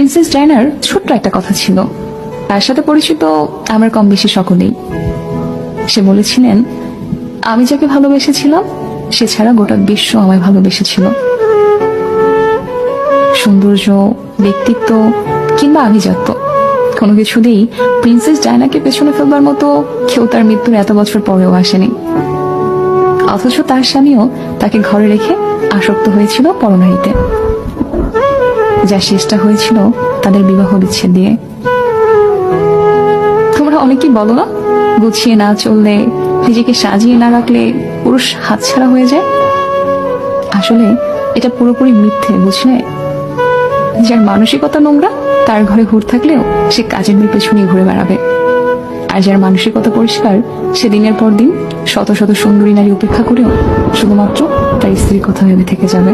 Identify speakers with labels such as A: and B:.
A: Princess ডায়নার ছোট্ট একটা কথা ছিল, তার সাথে পরিচিত আমার কম বেশি সকলেই। সে বলেছিলেন, আমি যাকে ভালোবেসেছিলাম সে ছাড়া গোটা বিশ্ব আমায় ভালোবেসেছিল। সৌন্দর্য, ব্যক্তিত্ব কিংবা আভিজাত্য কোনো কিছুতেই প্রিন্সেস ডায়নাকে পেছনে ফেলবার মতো কেউ তার মৃত্যুর এত বছর পরেও আসেনি। অথচ তার স্বামীও তাকে ঘরে রেখে আসক্ত হয়েছিল পরনারীতে, যা শেষটা হয়েছিল তাদের বিবাহ বিচ্ছেদ দিয়ে। তোমরা অনেকেই বলো না, গুছিয়ে না চললে, নিজেকে সাজিয়ে না রাখলে পুরুষ হাতছাড়া হয়ে যায়। আসলে এটা পুরোপুরি মিথ্যে, বুঝলে? যার মানসিকতা নোংরা তার ঘরে হুড় থাকলেও সে কাজের মেয়ে পেছনে ঘুরে বেড়াবে, আর যার মানসিকতা পরিষ্কার সে দিনের পর দিন শত শত সুন্দরী নারী উপেক্ষা করেও শুধুমাত্র তার স্ত্রীর কথা ভেবে থেকে যাবে।